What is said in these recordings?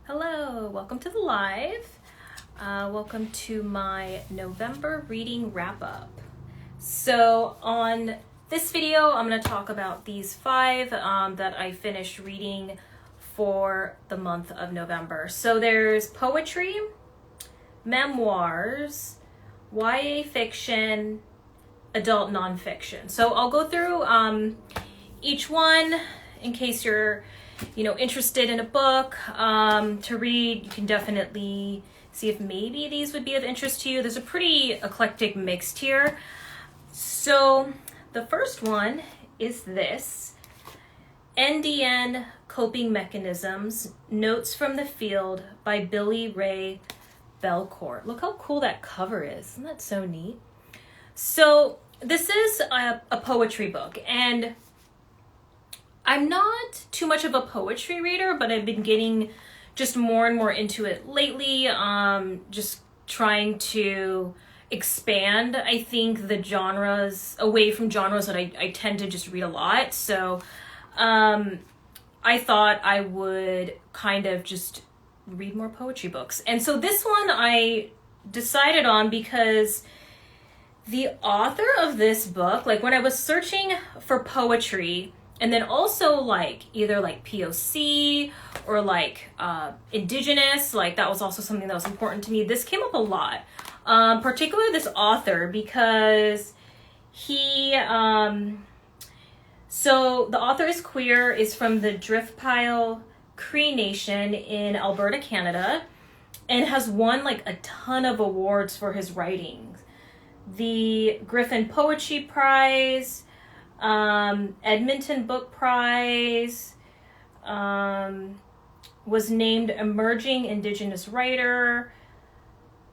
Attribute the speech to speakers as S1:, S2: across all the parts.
S1: Hello, welcome to the live. Welcome to my November reading wrap-up. So on this video, I'm going to talk about these 5 that I finished reading for the month of November. So there's poetry, memoirs, YA fiction, adult nonfiction. So I'll go through each one in case you're interested in a book to read. You can definitely see if maybe these would be of interest to you. There's a pretty eclectic mix here. So the first one is this, NDN Coping Mechanisms, Notes from the Field by Billy Ray Belcourt. Look how cool that cover is. Isn't that so neat? So this is a poetry book, and I'm not too much of a poetry reader, but I've been getting just more and more into it lately. Just trying to expand, I think, the genres away from genres that I tend to just read a lot. So I thought I would kind of just read more poetry books. And so this one I decided on because the author of this book, like when I was searching for poetry, and then also either POC or indigenous, that was also something that was important to me. This came up a lot, particularly this author, because he, so the author is queer, is from the Driftpile Cree Nation in Alberta, Canada, and has won a ton of awards for his writings. The Griffin Poetry Prize, Edmonton Book Prize, was named Emerging Indigenous Writer,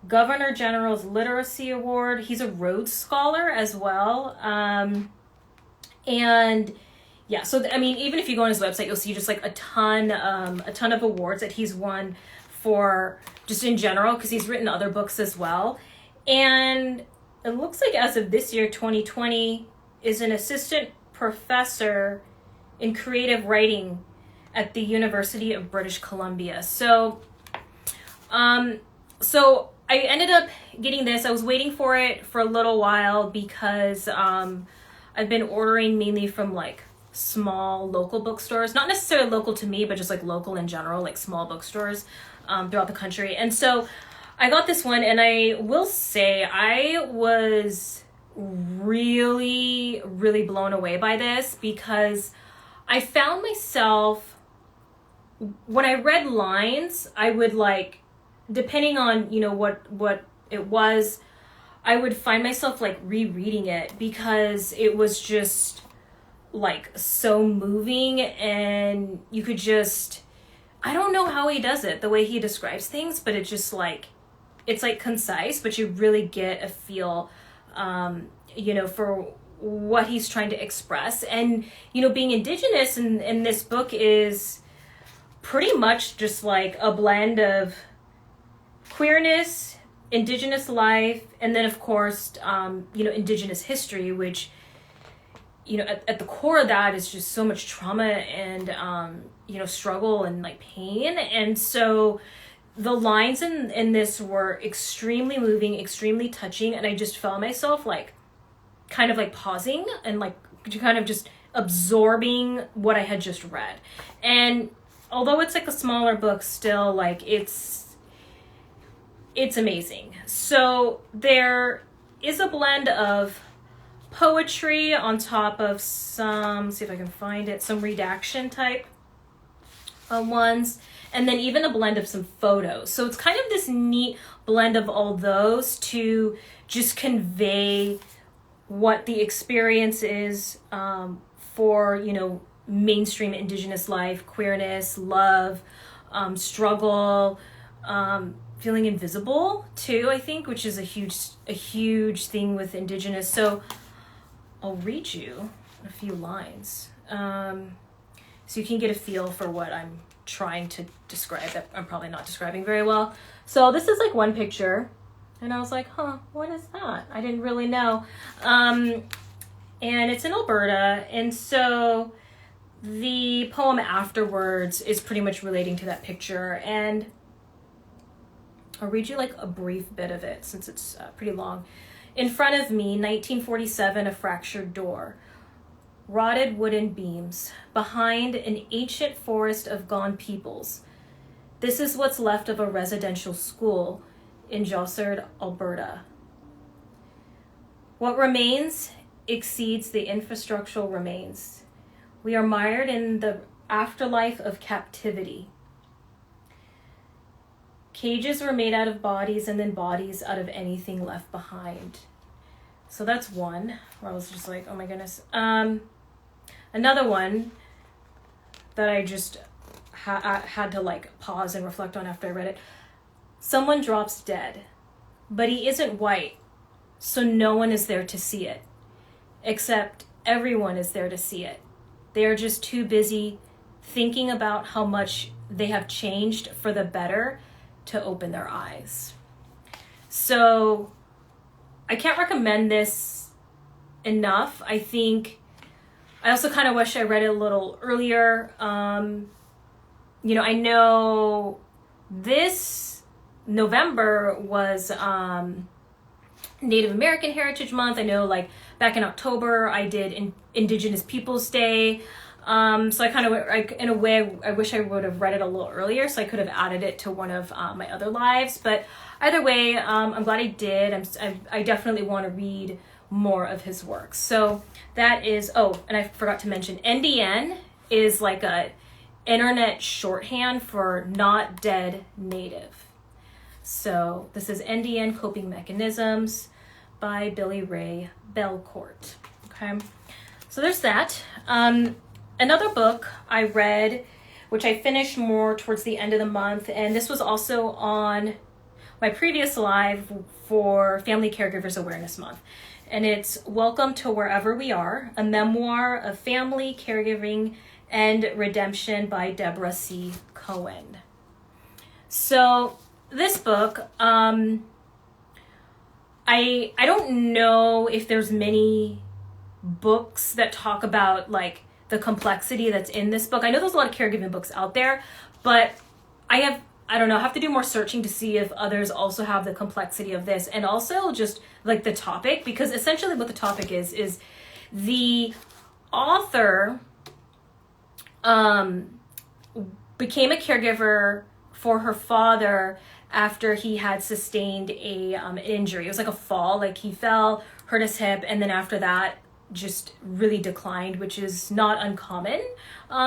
S1: Governor General's Literacy Award. He's a Rhodes Scholar as well. And yeah, so even if you go on his website, you'll see just a ton of awards that he's won for just in general, because he's written other books as well. And it looks like as of this year, 2020, is an assistant professor in creative writing at the University of British Columbia. So I ended up getting this. I was waiting for it for a little while because I've been ordering mainly from small local bookstores, not necessarily local to me, but just local in general, small bookstores throughout the country. And so I got this one, and I will say I was really, really blown away by this, because I found myself, when I read lines, I would depending on, what it was, I would find myself rereading it, because it was just so moving, and you could just, I don't know how he does it, the way he describes things, but it's just it's concise, but you really get a feel for what he's trying to express. And, being indigenous in this book is pretty much just a blend of queerness, indigenous life, and then of course, indigenous history, which, at the core of that is just so much trauma and, struggle and pain. And so the lines in this were extremely moving, extremely touching, and I just felt myself kind of pausing and kind of just absorbing what I had just read. And although it's a smaller book, still it's amazing. So there is a blend of poetry on top of some, see if I can find it, some redaction type ones, and then even a blend of some photos. So it's kind of this neat blend of all those to just convey what the experience is for, mainstream indigenous life, queerness, love, struggle, feeling invisible too, I think, which is a huge thing with indigenous. So I'll read you a few lines so you can get a feel for what I'm trying to describe that I'm probably not describing very well. So this is one picture, and I was like, what is that? I didn't really know. And it's in Alberta, and so the poem afterwards is pretty much relating to that picture, and I'll read you like a brief bit of it since it's pretty long. In front of me, 1947, a fractured door, rotted wooden beams, behind an ancient forest of gone peoples. This is what's left of a residential school in Jossard, Alberta. What remains exceeds the infrastructural remains. We are mired in the afterlife of captivity. Cages were made out of bodies, and then bodies out of anything left behind. So that's one where I was just like, oh my goodness. Another one that I just had to like pause and reflect on after I read it. Someone drops dead, but he isn't white, so no one is there to see it. Except everyone is there to see it. They are just too busy thinking about how much they have changed for the better to open their eyes. So I can't recommend this enough. I also kind of wish I read it a little earlier. I know this November was Native American Heritage Month. I know like back in October I did Indigenous Peoples Day. So I kind of, in a way, I wish I would have read it a little earlier so I could have added it to one of my other lives. But either way, I'm glad I did. I definitely want to read more of his work. So that is, and I forgot to mention, NDN is like a internet shorthand for Not Dead Native. So this is NDN Coping Mechanisms by Billy Ray Belcourt. Okay, so there's that. Another book I read, which I finished more towards the end of the month, and this was also on my previous live for Family Caregivers Awareness Month. And it's Welcome to Wherever We Are, a memoir of family, caregiving, and redemption by Deborah C. Cohen. So this book, I don't know if there's many books that talk about like the complexity that's in this book. I know there's a lot of caregiving books out there, but I have to do more searching to see if others also have the complexity of this, and also just like the topic, because essentially what the topic is the author became a caregiver for her father after he had sustained an injury. It was like a fall, like he fell, hurt his hip, and then after that just really declined, which is not uncommon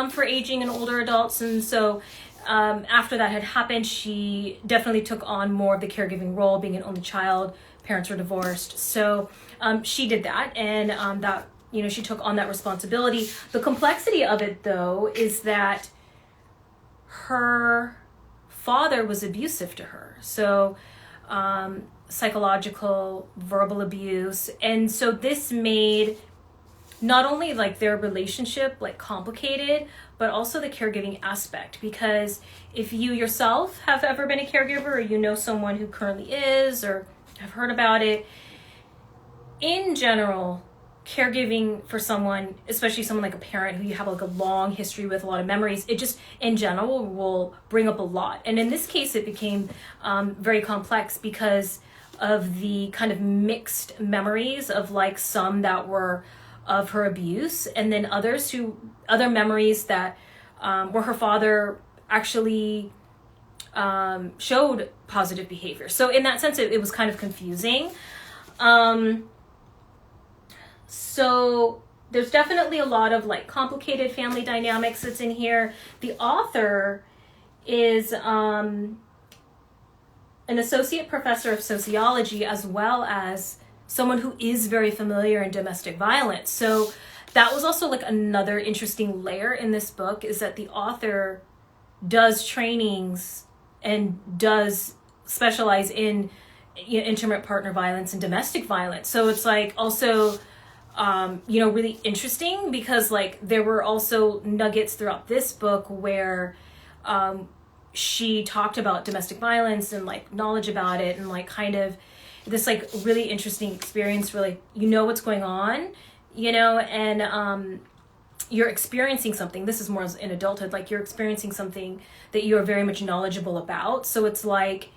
S1: for aging and older adults. And so after that had happened, she definitely took on more of the caregiving role, being an only child, parents were divorced. So she did that, and she took on that responsibility. The complexity of it, though, is that her father was abusive to her. So psychological, verbal abuse. And so this made not only like their relationship like complicated, but also the caregiving aspect. Because if you yourself have ever been a caregiver, or you know someone who currently is, or have heard about it, in general, caregiving for someone, especially someone like a parent who you have like a long history with, a lot of memories, it just in general will bring up a lot. And in this case, it became very complex because of the kind of mixed memories of like some that were of her abuse, and then other memories that where her father actually showed positive behavior. So in that sense, it was kind of confusing. So there's definitely a lot of like complicated family dynamics that's in here. The author is an associate professor of sociology, as well as someone who is very familiar in domestic violence. So that was also like another interesting layer in this book, is that the author does trainings and does specialize in intimate partner violence and domestic violence. So it's like also really interesting, because like there were also nuggets throughout this book where she talked about domestic violence and like knowledge about it, and like kind of this like really interesting experience where like what's going on, and you're experiencing something. This is more in adulthood, like you're experiencing something that you are very much knowledgeable about. So it's like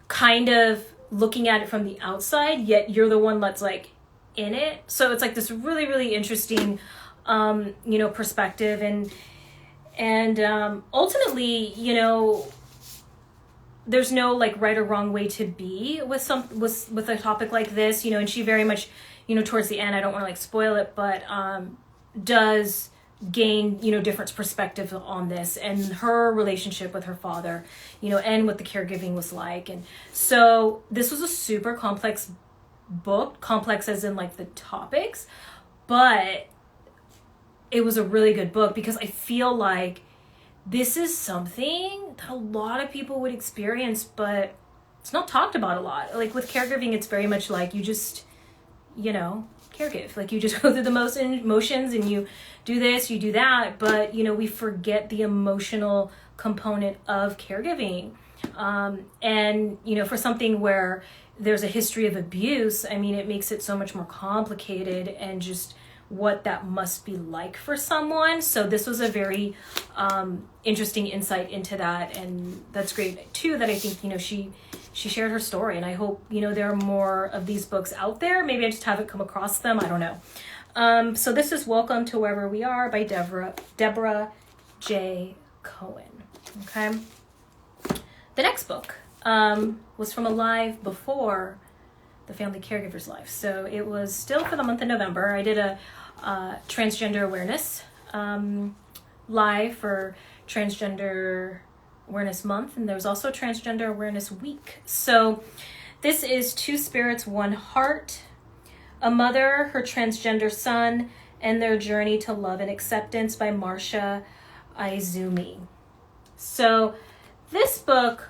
S1: kind of looking at it from the outside, yet you're the one that's like in it. So it's like this really, really interesting, perspective. And ultimately, there's no like right or wrong way to be with a topic like this, and she very much, towards the end, I don't want to like spoil it, but does gain, different perspectives on this and her relationship with her father, and what the caregiving was like. And so this was a super complex book, complex as in like the topics, but it was a really good book because I feel like this is something that a lot of people would experience, but it's not talked about a lot. Like with caregiving, it's very much like you just, caregive. Like you just go through the emotions and you do this, you do that. But, we forget the emotional component of caregiving. And, for something where there's a history of abuse, I mean, it makes it so much more complicated and just what that must be like for someone. So this was a very interesting insight into that, and that's great too that I think she shared her story, and I hope there are more of these books out there. Maybe I just haven't come across them, I don't know. So this is Welcome to Wherever We Are by Deborah J. Cohen. Okay, the next book was from a live before the Family Caregiver's Life. So it was still for the month of November. I did a transgender awareness live for Transgender Awareness Month, and there was also Transgender Awareness Week. So this is Two Spirits, One Heart, a mother, her transgender son, and their journey to love and acceptance by Marsha Aizumi. So this book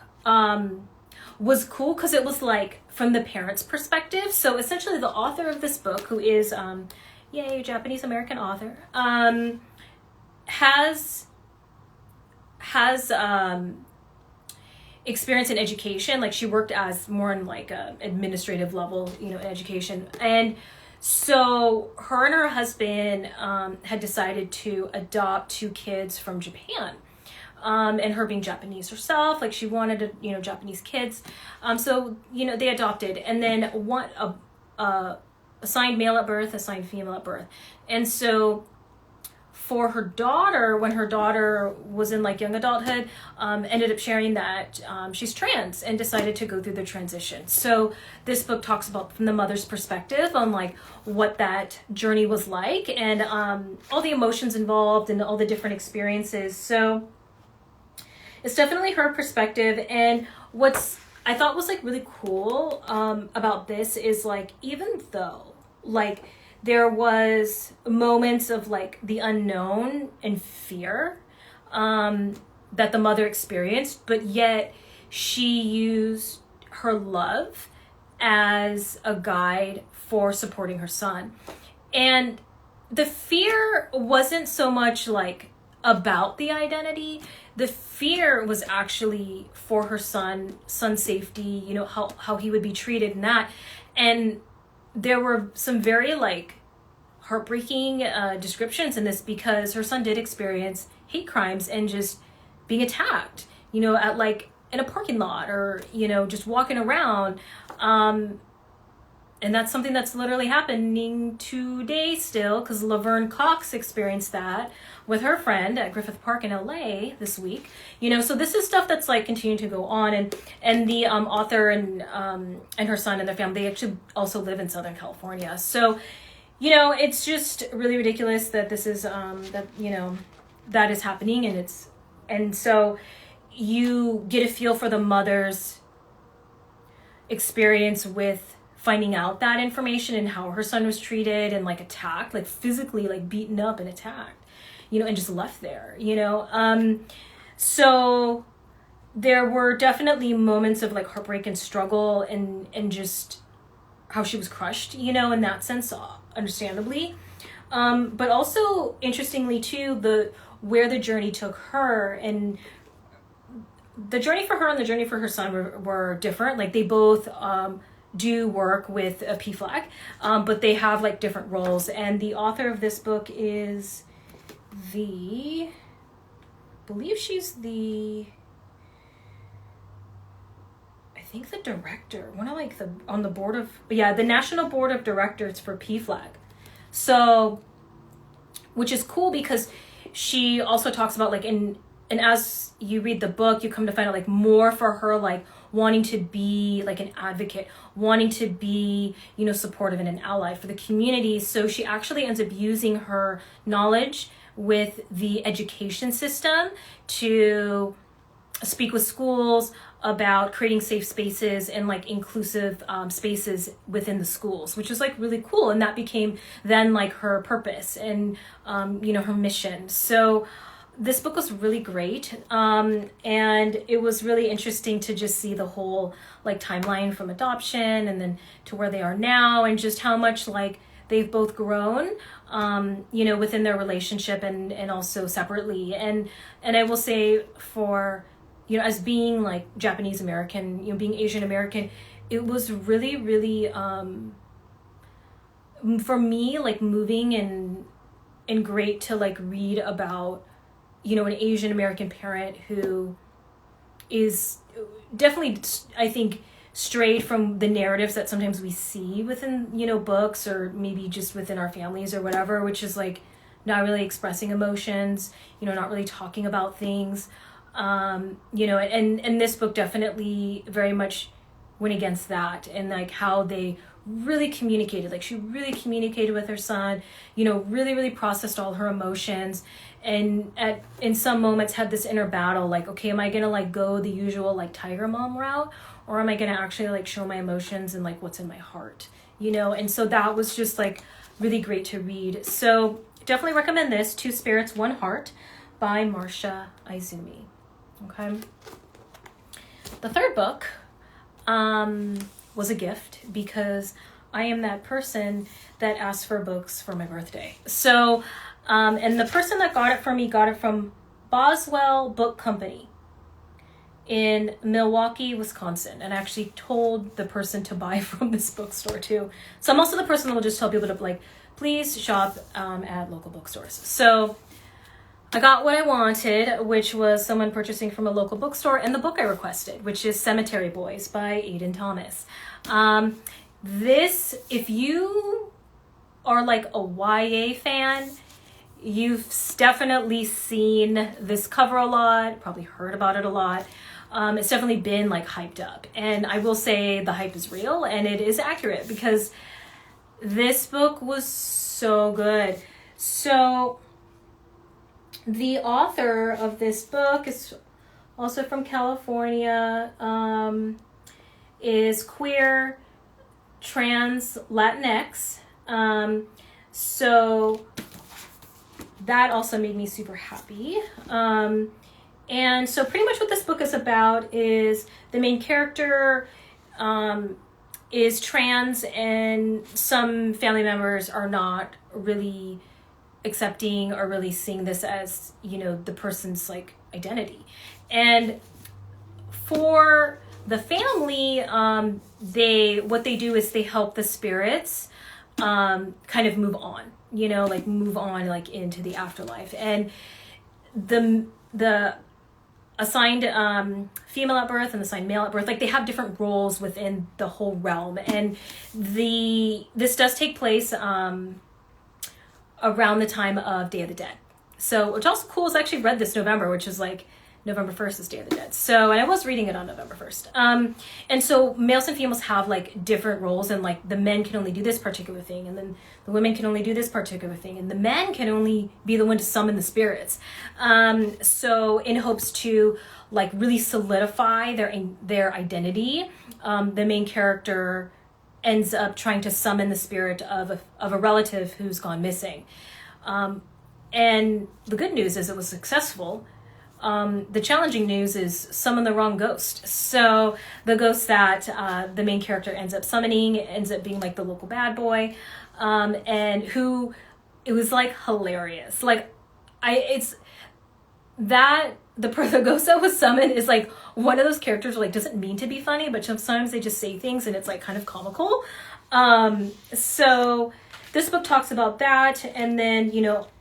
S1: was cool because it was like from the parents' perspective. So essentially the author of this book, who is a Japanese American author, has experience in education. Like she worked as more in like a administrative level, in education. And so her and her husband had decided to adopt 2 kids from Japan. And her being Japanese herself, like she wanted Japanese kids. So they adopted, and then one assigned male at birth, assigned female at birth. And so for her daughter, when her daughter was in like young adulthood, ended up sharing that she's trans and decided to go through the transition. So this book talks about from the mother's perspective on like what that journey was like, and all the emotions involved and all the different experiences. So it's definitely her perspective. And what's I thought was like really cool about this is like, even though like there was moments of like the unknown and fear that the mother experienced, but yet she used her love as a guide for supporting her son. And the fear wasn't so much like about the identity. The fear was actually for her son's safety, how he would be treated and that. And there were some very like heartbreaking descriptions in this, because her son did experience hate crimes and just being attacked, at like in a parking lot or, just walking around. And that's something that's literally happening today still, because Laverne Cox experienced that with her friend at Griffith Park in LA this week. So this is stuff that's like continuing to go on. And the author and her son and their family, they actually also live in Southern California. So, it's just really ridiculous that this is, that is happening. And so you get a feel for the mother's experience with finding out that information and how her son was treated and like attacked, like physically like beaten up and attacked, and just left there, so there were definitely moments of like heartbreak and struggle and just how she was crushed, in that sense, understandably. But also interestingly too, where the journey took her, and the journey for her and the journey for her son were different. Like they both, do work with a PFLAG, but they have like different roles. And the author of this book is I believe she's the director, one of like on the board of, the National Board of Directors for PFLAG. So, which is cool because she also talks about like and as you read the book, you come to find out like more for her, like wanting to be like an advocate, wanting to be, supportive and an ally for the community. So she actually ends up using her knowledge with the education system to speak with schools about creating safe spaces and like inclusive spaces within the schools, which is like really cool. And that became then like her purpose and, her mission. So this book was really great. And it was really interesting to just see the whole like timeline from adoption and then to where they are now and just how much like they've both grown, within their relationship and also separately. And I will say for, as being like Japanese American, being Asian American, it was really, really, for me, like moving and great to like read about, an Asian American parent who is definitely, I think, strayed from the narratives that sometimes we see within, books or maybe just within our families or whatever, which is like not really expressing emotions, not really talking about things. And this book definitely very much went against that and like how they really communicated. Like she really communicated with her son, really, really processed all her emotions and in some moments had this inner battle, like, okay, am I going to like go the usual like tiger mom route or am I going to actually like show my emotions and like what's in my heart, And so that was just like really great to read. So definitely recommend this, Two Spirits, One Heart by Marsha Aizumi. Okay. The third book was a gift because I am that person that asks for books for my birthday. So, and the person that got it for me got it from Boswell Book Company in Milwaukee, Wisconsin. And I actually told the person to buy from this bookstore too. So I'm also the person that will just tell people to like, please shop at local bookstores. So I got what I wanted, which was someone purchasing from a local bookstore, and the book I requested, which is Cemetery Boys by Aiden Thomas. This, if you are like a YA fan, you've definitely seen this cover a lot, probably heard about it a lot. It's definitely been like hyped up. And I will say the hype is real and it is accurate because this book was so good. So the author of this book is also from California, is queer, trans, Latinx. So that also made me super happy. And so pretty much what this book is about is the main character is trans and some family members are not really accepting or really seeing this as, the person's like identity. And for the family, what they do is they help the spirits kind of move on, move on like into the afterlife. And the assigned female at birth and the assigned male at birth, like they have different roles within the whole realm. And this does take place around the time of Day of the Dead. So, which also cool is I actually read this November, which is like November 1st is Day of the Dead. So, and I was reading it on November 1st. And so males and females have like different roles, and like the men can only do this particular thing, and then the women can only do this particular thing, and the men can only be the one to summon the spirits. So in hopes to like really solidify their identity, the main character ends up trying to summon the spirit of a relative who's gone missing. And the good news is it was successful. The challenging news is summon the wrong ghost. So the ghost that the main character ends up summoning ends up being like the local bad boy, and who it was like hilarious. Like the ghost that was summoned is like one of those characters who like doesn't mean to be funny, but sometimes they just say things and it's like kind of comical. So this book talks about that. And then,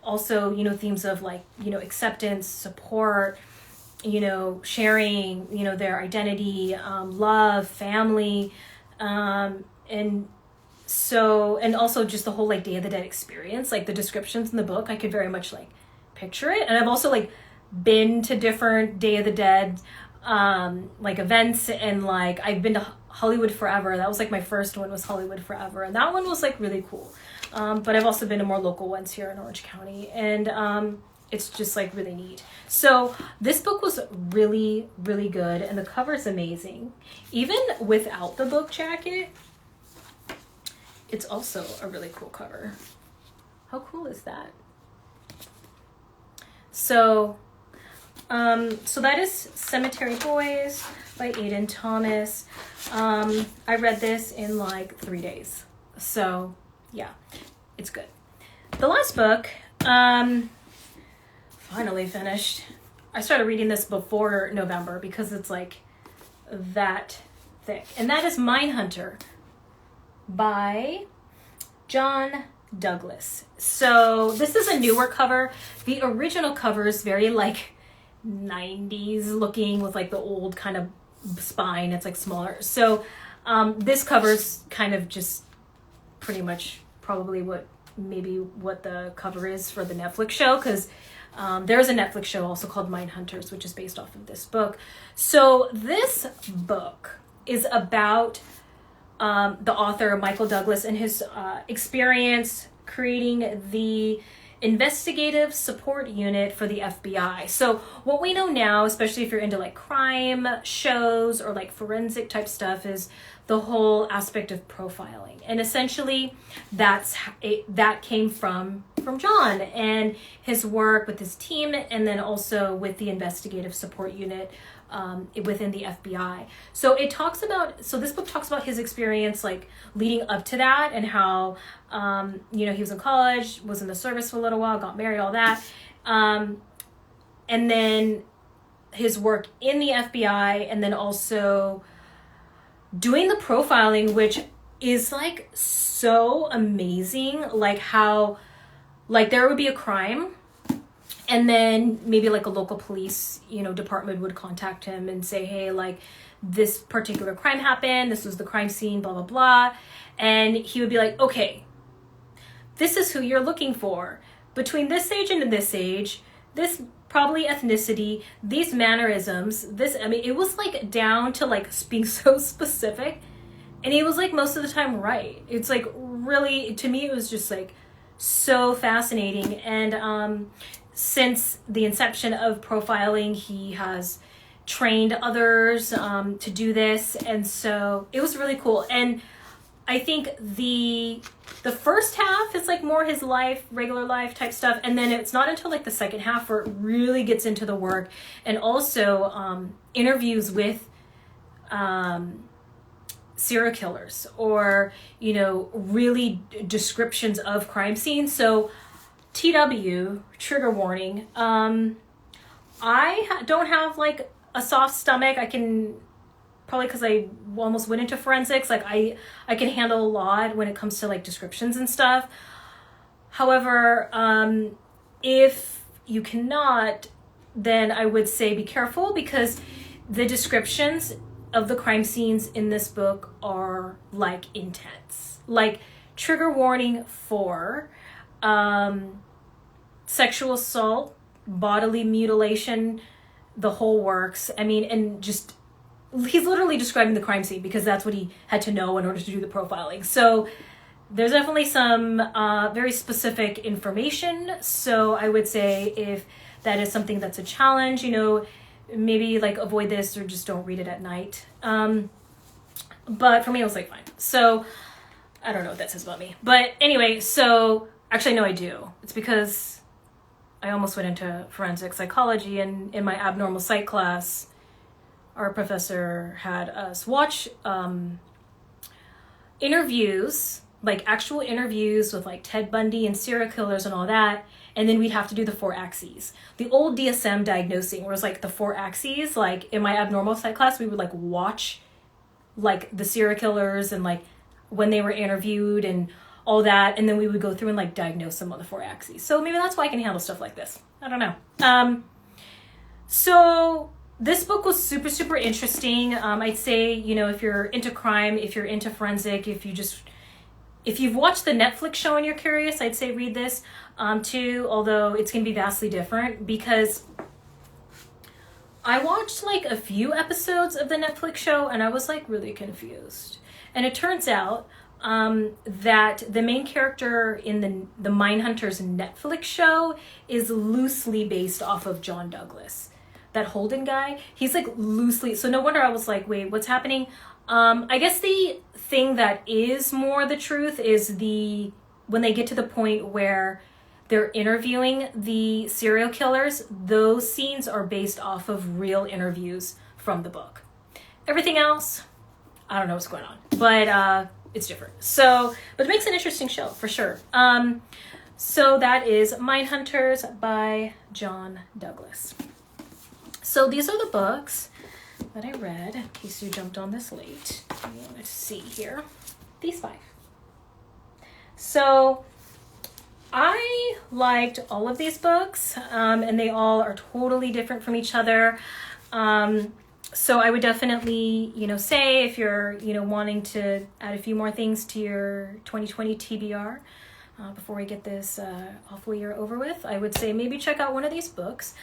S1: also, themes of like, acceptance, support, sharing, their identity, love, family, and also just the whole like Day of the Dead experience, like the descriptions in the book, I could very much like picture it. And I've also like been to different Day of the Dead like events, and like I've been to Hollywood Forever. That was like my first one, was Hollywood Forever, and that one was like really cool. But I've also been to more local ones here in Orange County, and it's just like really neat. So this book was really, really good, and the cover is amazing. Even without the book jacket, it's also a really cool cover. How cool is that? So that is Cemetery Boys by Aiden Thomas. I read this in like 3 days. So yeah, it's good. The last book, finally finished. I started reading this before November because it's like that thick. And that is Mindhunter by John Douglas. So this is a newer cover. The original cover is very like 90s looking with like the old kind of spine. It's like smaller. So this cover's kind of just pretty much probably what the cover is for the Netflix show, because there's a Netflix show also called Mindhunters, which is based off of this book. So this book is about the author Michael Douglas and his experience creating the investigative support unit for the FBI. So what we know now, especially if you're into like crime shows or like forensic type stuff, is the whole aspect of profiling. And essentially that came from John and his work with his team, and then also with the investigative support unit within the FBI. So this book talks about his experience like leading up to that, and how he was in college, was in the service for a little while, got married, all that, and then his work in the FBI, and then also doing the profiling, which is like so amazing. Like how like there would be a crime, and then maybe like a local police, department would contact him and say, hey, like this particular crime happened. This was the crime scene, blah, blah, blah. And he would be like, okay, this is who you're looking for. Between this age and this age, this probably ethnicity, these mannerisms, it was like down to like being so specific. And he was like most of the time right. It's like really, to me, it was just like so fascinating. And since the inception of profiling, he has trained others to do this, and so it was really cool. And I think the first half is like more his life, regular life type stuff, and then it's not until like the second half where it really gets into the work, and also interviews with serial killers, or really descriptions of crime scenes. So TW, trigger warning, I don't have like a soft stomach. I can, probably because I almost went into forensics, like I can handle a lot when it comes to like descriptions and stuff. However, if you cannot, then I would say be careful, because the descriptions of the crime scenes in this book are like intense. Like trigger warning for sexual assault, bodily mutilation, the whole works. I mean, and just, he's literally describing the crime scene because that's what he had to know in order to do the profiling. So there's definitely some very specific information. So I would say if that is something that's a challenge, maybe like avoid this or just don't read it at night. But for me, it was like fine. So I don't know what that says about me. But anyway, so actually, no, I do. It's because I almost went into forensic psychology, and in my abnormal psych class, our professor had us watch interviews, like actual interviews with like Ted Bundy and serial killers and all that, and then we'd have to do the 4 axes. The old DSM diagnosing was like the 4 axes. Like in my abnormal psych class, we would like watch like the serial killers and like when they were interviewed and all that, and then we would go through and like diagnose them on the 4 axes. So maybe that's why I can handle stuff like this. I don't know. So this book was super, super interesting. I'd say, you know, if you're into crime, if you're into forensic, if you've watched the Netflix show and you're curious, I'd say read this too, although it's going to be vastly different because I watched like a few episodes of the Netflix show and I was like really confused. And it turns out that the main character in the Mindhunters Netflix show is loosely based off of John Douglas. That Holden guy, he's like loosely, so no wonder I was like, wait, what's happening? I guess the thing that is more the truth is when they get to the point where they're interviewing the serial killers, those scenes are based off of real interviews from the book. Everything else, I don't know what's going on, but it's different. So, but it makes an interesting show for sure. So that is Mindhunters by John Douglas. So these are the books that I read, in case you jumped on this late. You want to see here. These 5. So I liked all of these books, and they all are totally different from each other. So I would definitely, you know, say if you're, you know, wanting to add a few more things to your 2020 TBR, before we get this awful year over with, I would say maybe check out one of these books.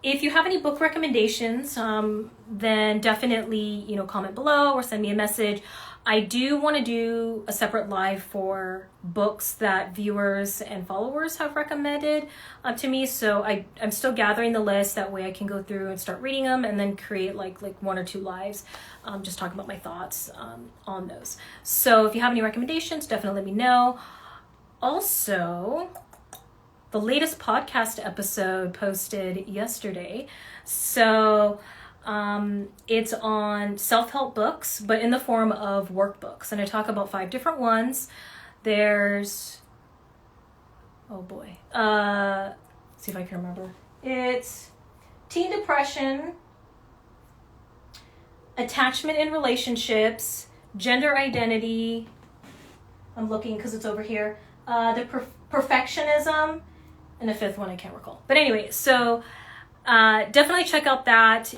S1: If you have any book recommendations, then definitely, you know, comment below or send me a message. I do want to do a separate live for books that viewers and followers have recommended to me. So I'm still gathering the list. That way I can go through and start reading them and then create like 1 or 2 lives, just talking about my thoughts on those. So if you have any recommendations, definitely let me know. Also, the latest podcast episode posted yesterday. So it's on self-help books, but in the form of workbooks. And I talk about 5 different ones. There's, oh boy, let's see if I can remember. It's teen depression, attachment in relationships, gender identity. I'm looking because it's over here. Perfectionism, and the 5th one I can't recall. But anyway, so definitely check out that.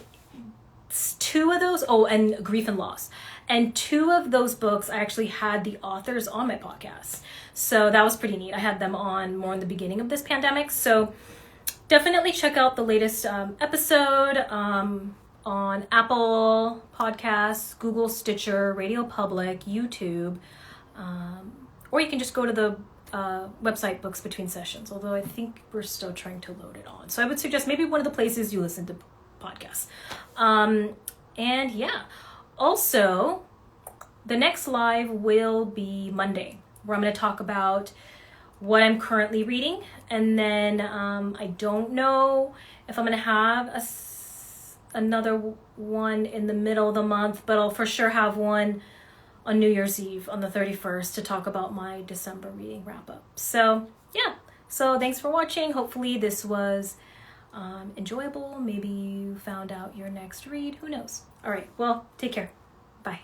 S1: 2 of those, and Grief and Loss. And 2 of those books, I actually had the authors on my podcast. So that was pretty neat. I had them on more in the beginning of this pandemic. So definitely check out the latest episode on Apple Podcasts, Google, Stitcher, Radio Public, YouTube. Or you can just go to the website Books Between Sessions, although I think we're still trying to load it on. So I would suggest maybe one of the places you listen to podcasts. And yeah, also the next live will be Monday, where I'm going to talk about what I'm currently reading. And then I don't know if I'm going to have another one in the middle of the month, but I'll for sure have one on New Year's Eve on the 31st to talk about my December reading wrap up. So yeah, so thanks for watching. Hopefully this was enjoyable. Maybe you found out your next read. Who knows? All right, well, take care. Bye.